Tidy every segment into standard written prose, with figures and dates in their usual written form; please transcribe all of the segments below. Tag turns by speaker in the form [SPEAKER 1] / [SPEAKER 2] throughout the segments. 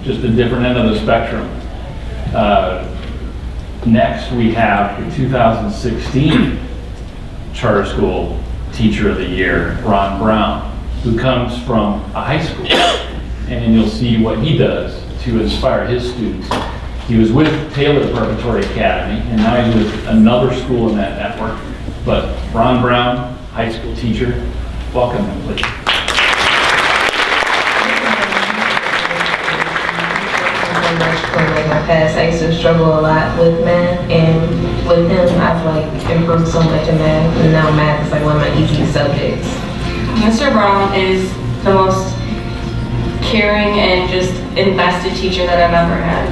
[SPEAKER 1] just a different end of the spectrum. Next, we have the 2016 Charter School Teacher of the Year, Ron Brown, who comes from a high school. And you'll see what he does to inspire his students. He was with Taylor Preparatory Academy, and now he's with another school in that network. But Ron Brown, high school teacher, welcome him, please.
[SPEAKER 2] In my past, I used to struggle a lot with math, and with him, I've improved so much in math, and now math is one of my easy subjects.
[SPEAKER 3] Mr. Brown is the most caring and just invested teacher that I've ever had.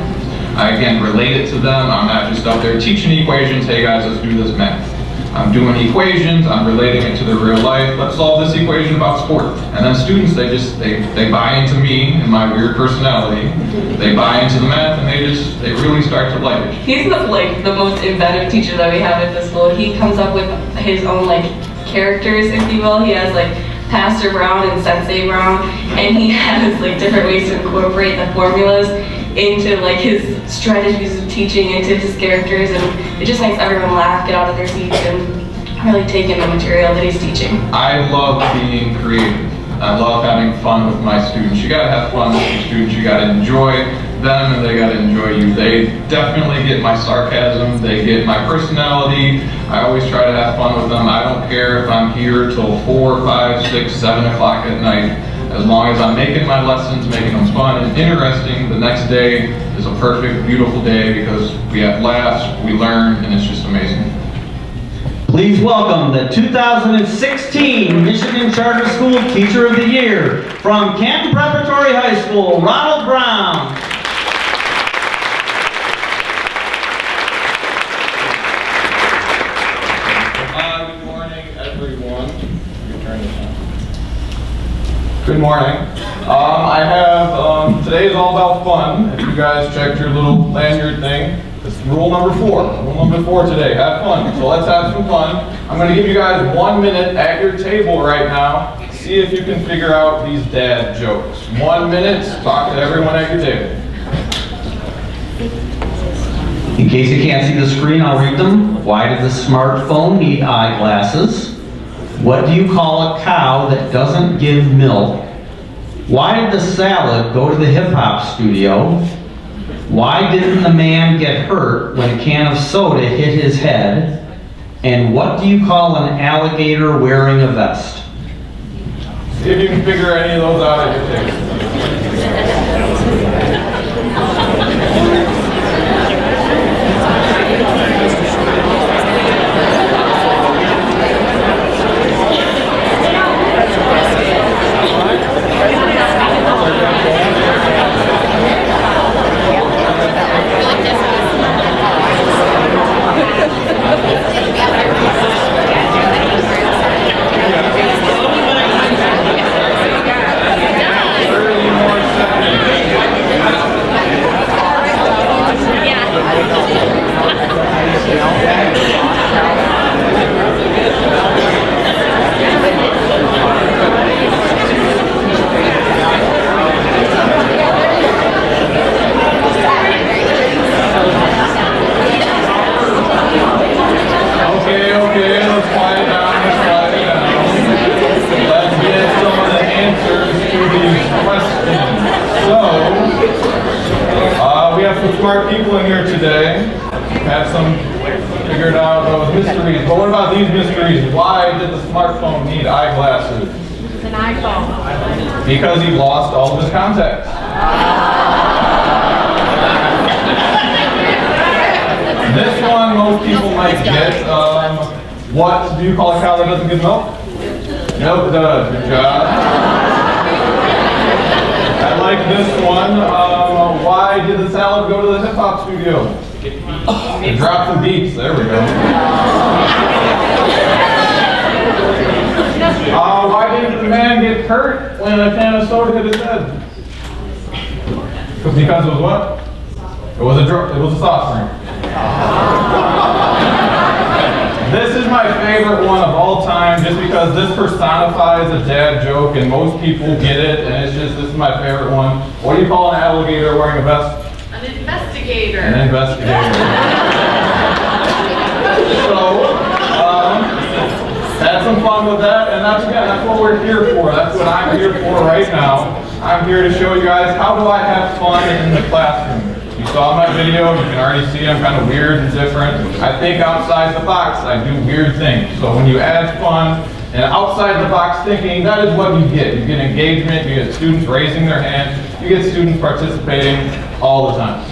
[SPEAKER 4] I can relate it to them. I'm not just out there teaching equations. Hey guys, let's do this math. I'm doing equations. I'm relating it to the real life. Let's solve this equation about sport. And then students, they buy into me and my weird personality. They buy into the math, and they really start to like it.
[SPEAKER 3] He's the most inventive teacher that we have at the school. He comes up with his own characters, if you will. He has Pastor Brown and Sensei Brown, and he has different ways to incorporate the formulas into his strategies of teaching into his characters, and it just makes everyone laugh, get out of their seats, and really take in the material that he's teaching.
[SPEAKER 4] I love being creative. I love having fun with my students. You gotta have fun with your students. You gotta enjoy them, and they gotta enjoy you. They definitely get my sarcasm. They get my personality. I always try to have fun with them. I don't care if I'm here till 4, 5, 6, 7 o'clock at night. As long as I'm making my lessons, making them fun and interesting, the next day is a perfect, beautiful day because we have laughs, we learn, and it's just amazing.
[SPEAKER 5] Please welcome the 2016 Michigan Charter School Teacher of the Year from Canton Preparatory High School, Ronald Brown.
[SPEAKER 4] Good morning, everyone. Good morning. I have, today is all about fun. If you guys checked your little lanyard thing, it's rule number 4. Rule number 4 today, have fun. So let's have some fun. I'm going to give you guys 1 minute at your table right now. See if you can figure out these dad jokes. 1 minute, talk to everyone at your table.
[SPEAKER 5] In case you can't see the screen, I'll read them. Why did the smartphone need eyeglasses? What do you call a cow that doesn't give milk? Why did the salad go to the hip-hop studio? Why didn't the man get hurt when a can of soda hit his head? And what do you call an alligator wearing a vest?
[SPEAKER 4] See if you can figure any of those out at your table. Smart people in here today have some figured out those mysteries. But what about these mysteries? Why did the smartphone need eyeglasses?
[SPEAKER 6] It's an iPhone.
[SPEAKER 4] Because he lost all of his contacts. This one most people might get. What do you call a cow that doesn't give milk? Milk does. Good job. I like this one. Why did the salad go to the hip-hop studio? It dropped the beats. There we go. Why didn't the man get hurt when a can of soda hit his head? Because it was what? It was a soft drink. This is my favorite one of all time just because this personifies a dad joke and most people get it, and it's just, this is my favorite one. What do you call an alligator wearing a vest?
[SPEAKER 6] An investigator.
[SPEAKER 4] An investigator. So, had some fun with that, and that's what we're here for. That's what I'm here for right now. I'm here to show you guys how do I have fun in the classroom. You saw my video, you can already see I'm kind of weird and different. I think outside the box, I do weird things. So when you add fun and outside the box thinking, that is what you get. You get engagement, you get students raising their hands, you get students participating all the time.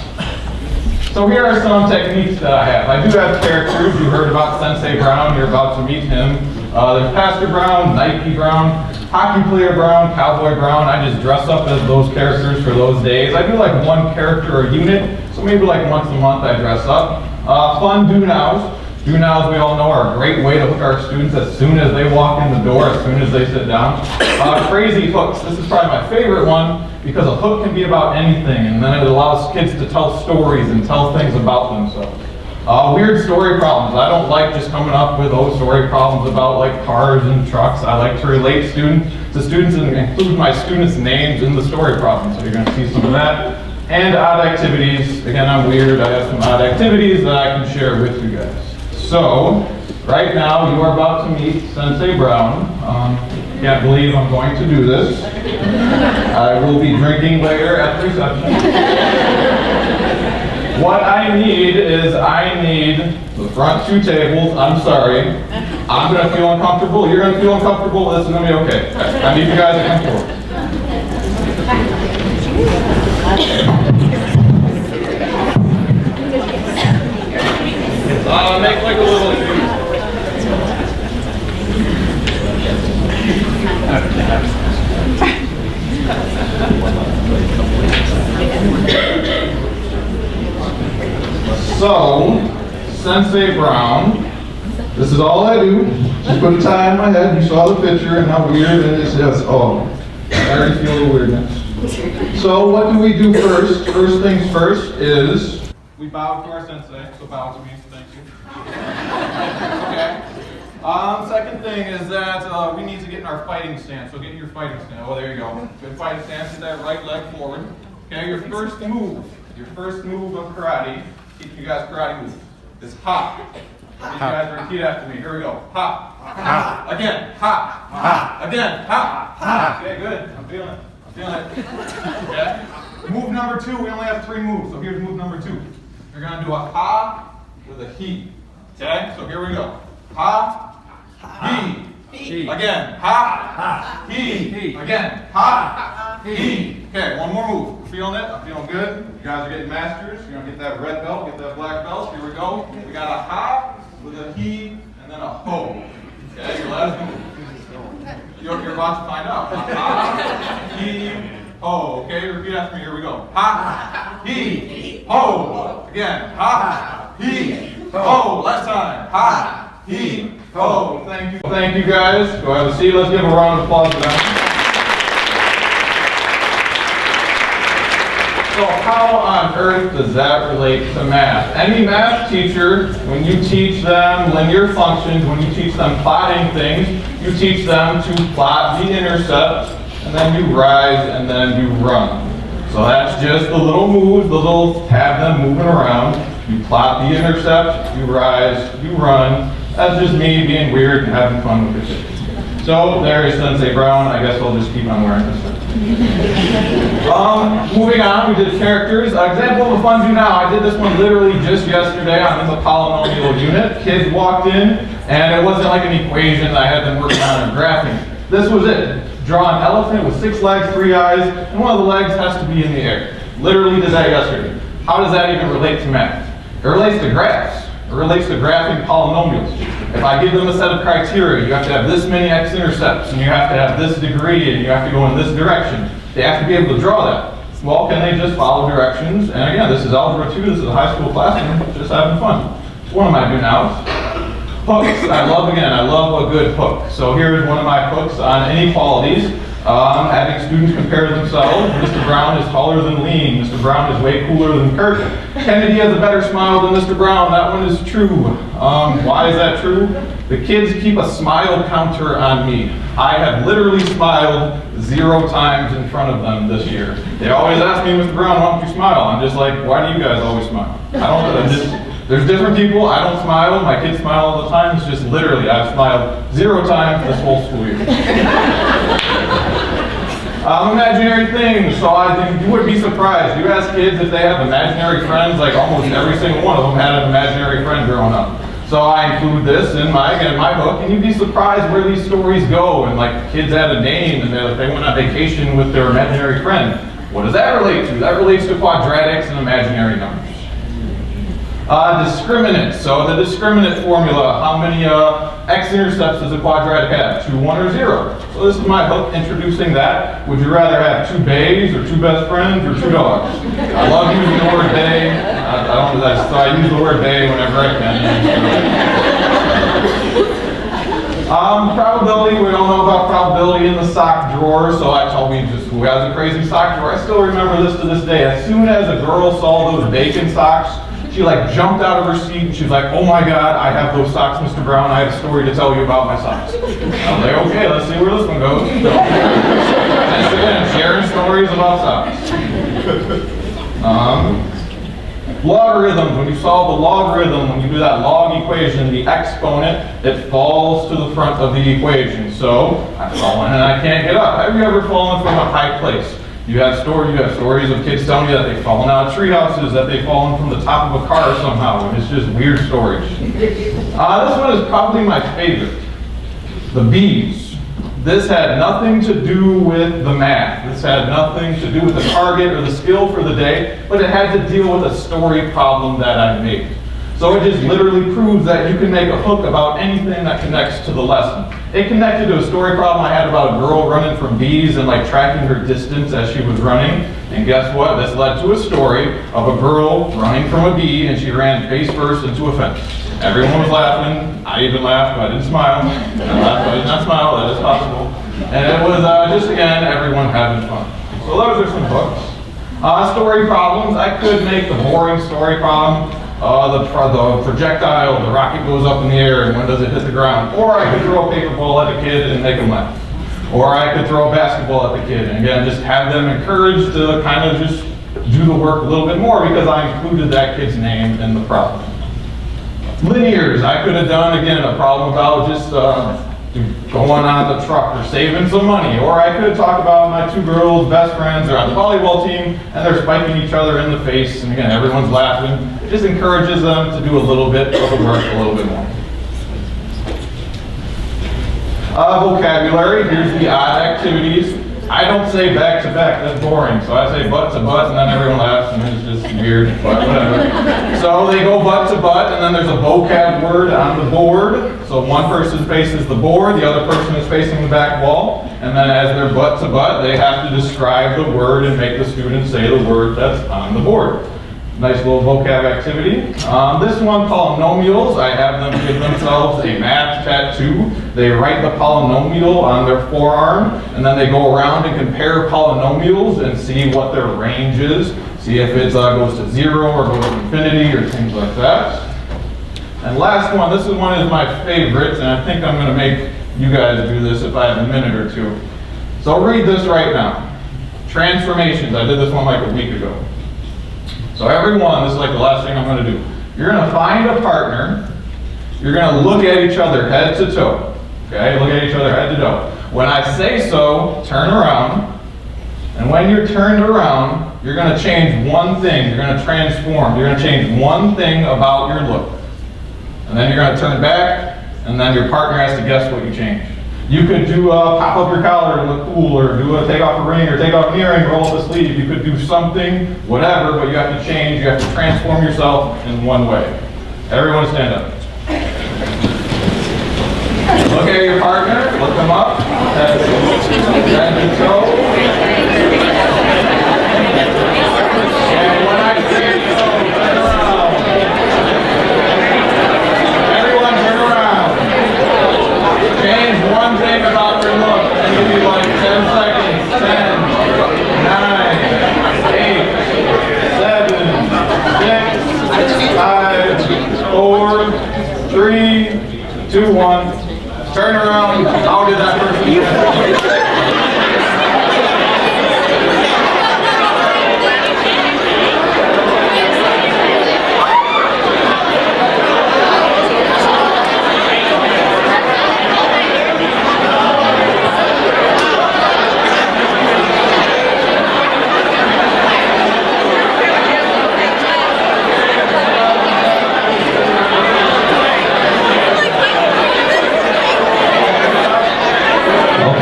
[SPEAKER 4] So here are some techniques that I have. I do have characters. You heard about Sensei Brown, you're about to meet him. There's Pastor Brown, Nike Brown, Hockey Player Brown, Cowboy Brown. I just dress up as those characters for those days. I do like one character a unit, so maybe like once a month I dress up. Fun do-nows. Do-nows, we all know, are a great way to hook our students as soon as they walk in the door, as soon as they sit down. Crazy hooks. This is probably my favorite one because a hook can be about anything, and then it allows kids to tell stories and tell things about themselves. Weird story problems. I don't like just coming up with those story problems about like cars and trucks. I like to relate to students and include my students' names in the story problem. So you're going to see some of that. And odd activities. Again, I'm weird. I have some odd activities that I can share with you guys. So, right now you are about to meet Sensei Brown. Can't believe I'm going to do this. I will be drinking later at the reception. What I need is the front two tables. I'm sorry. I'm going to feel uncomfortable. You're going to feel uncomfortable. This is going to be okay. I need you guys to come forward. Make like a little... So, Sensei Brown, this is all I do. Just put a tie in my head. You saw the picture and how weird it is. Yes, oh, I already feel the weirdness. So what do we do first? First things first is we bow to our sensei. So bow to me. Thank you. Okay. Second thing is that we need to get in our fighting stance. So get in your fighting stance. Oh, there you go. Good fighting stance. Get that right leg forward. Okay. Your first move of karate. Teach you guys karate moves. Is ha. I need you guys to repeat after me. Here we go. Ha. Ha. Again. Ha. Ha. Again. Ha. Ha. Okay, good. I'm feeling it. Okay. Move number 2. We only have 3 moves. So here's move number 2. You're gonna do a ha with a he. Okay. So here we go. Ha. He. Again. Ha. He. Again. Ha. He. Okay, one more move. We're feeling it? I'm feeling good. You guys are getting masters. You're going to get that red belt, get that black belt. Here we go. We got a ha with a he and then a ho. Okay, your last move. You're about to find out. Ha, he, ho. Okay, repeat after me. Here we go. Ha, he, ho. Again. Ha, he, ho. Last time. Ha, he, ho. Thank you. Thank you guys. Go have a seat. Let's give a round of applause for them. So how on earth does that relate to math? Any math teacher, when you teach them linear functions, when you teach them plotting things, you teach them to plot the intercept, and then you rise, and then you run. So that's just the little moves, have them moving around. You plot the intercept, you rise, you run. That's just me being weird and having fun with it. So there is Sensei Brown. I guess I'll just keep on wearing this one. Moving on, we did characters. Example of a fun do now. I did this one literally just yesterday. I'm in the polynomial unit. Kids walked in, and it wasn't like an equation that I had them working on and graphing. This was it. Draw an elephant with 6 legs, 3 eyes, and one of the legs has to be in the air. Literally did that yesterday. How does that even relate to math? It relates to graphs. It relates to graphing polynomials. If I give them a set of criteria, you have to have this many x-intercepts, and you have to have this degree, and you have to go in this direction. They have to be able to draw that. Well, can they just follow directions? And again, this is Algebra 2, this is a high school classroom, just having fun. It's one of my do-nows. Hooks, I love a good hook. So here's one of my hooks on inequalities. Having students compare themselves. Mr. Brown is taller than Lean. Mr. Brown is way cooler than Kurt. Kennedy has a better smile than Mr. Brown. That one is true. Why is that true? The kids keep a smile counter on me. I have literally smiled 0 times in front of them this year. They always ask me, Mr. Brown, why don't you smile? I'm just like, why do you guys always smile? There's different people. I don't smile. My kids smile all the time. It's just literally, I've smiled 0 times this whole school year. Imaginary things. So you would be surprised. You ask kids if they have imaginary friends, like almost every single one of them had an imaginary friend growing up. So I include this in my book, and you'd be surprised where these stories go. And like kids had a name, and they went on vacation with their imaginary friend. What does that relate to? That relates to quadratics and imaginary numbers. Discriminant. So the discriminant formula, how many x-intercepts does a quadratic have? 2, 1, or 0. So this is my book introducing that. Would you rather have 2 bays or 2 best friends or 2 dogs? I love using the word bay. So I use the word bay whenever I can. Probability, we don't know about probability in the sock drawer, so I told me just who has a crazy sock drawer. I still remember this to this day. As soon as a girl saw those bacon socks, she like jumped out of her seat and she's like, oh my God, I have those socks, Mr. Brown. I have a story to tell you about my socks. I was like, okay, let's see where this one goes. Once again, sharing stories about socks. Logarithms, when you solve the logarithm, when you do that log equation, the exponent, it falls to the front of the equation. So, I've fallen and I can't get up. Have you ever fallen from a high place? You have stories of kids telling you that they've fallen out of tree houses, that they've fallen from the top of a car somehow, and it's just weird stories. This one is probably my favorite. The bees. This had nothing to do with the math. This had nothing to do with the target or the skill for the day, but it had to deal with a story problem that I made. So it just literally proves that you can make a hook about anything that connects to the lesson. It connected to a story problem I had about a girl running from bees and like tracking her distance as she was running. And guess what? This led to a story of a girl running from a bee, and she ran face first into a fence. Everyone was laughing. I even laughed, but I didn't smile. I laughed, but I did not smile. That is possible. And it was just, again, everyone having fun. So those are some books. Story problems. I could make the boring story problem. The projectile, the rocket goes up in the air, and when does it hit the ground? Or I could throw a paper ball at a kid and make them laugh. Or I could throw a basketball at the kid, and again, just have them encouraged to kind of just do the work a little bit more because I included that kid's name in the problem. Linears, I could have done, again, a problem about just going on the truck or saving some money. Or I could talk about my 2 girls, best friends, they're on the volleyball team, and they're spiking each other in the face, and again, everyone's laughing. It just encourages them to do a little bit of the work a little bit more. Vocabulary, here's the odd activities. I don't say back to back, that's boring. So I say butt to butt, and then everyone laughs, and it's just weird, but whatever. So they go butt to butt, and then there's a vocab word on the board. So one person faces the board, the other person is facing the back wall, and then as they're butt to butt, they have to describe the word and make the student say the word that's on the board. Nice little vocab activity. This one, polynomials, I have them give themselves a math tattoo. They write the polynomial on their forearm, and then they go around and compare polynomials and see what their range is. See if it goes to 0 or goes to infinity or things like that. And last one, this one is my favorite, and I think I'm going to make you guys do this if I have a minute or 2. So read this right now. Transformations, I did this one like a week ago. So everyone, this is like the last thing I'm going to do. You're going to find a partner. You're going to look at each other head to toe. Okay, look at each other head to toe. When I say so, turn around. And when you're turned around, you're going to change one thing. You're going to transform. You're going to change one thing about your look. And then you're going to turn back, and then your partner has to guess what you changed. You could do pop up your collar and look cool, or do a take off a ring, or take off an earring, roll up a sleeve. You could do something, whatever, but you have to change. You have to transform yourself in one way. Everyone stand up. Look at your partner, look them up, head to toe. And when I say so, turn around. Everyone turn around. Change one thing about your look. Maybe like 10 seconds. How did that person get that?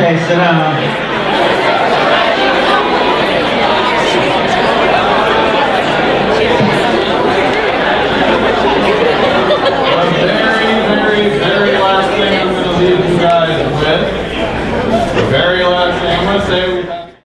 [SPEAKER 5] Okay, sit down.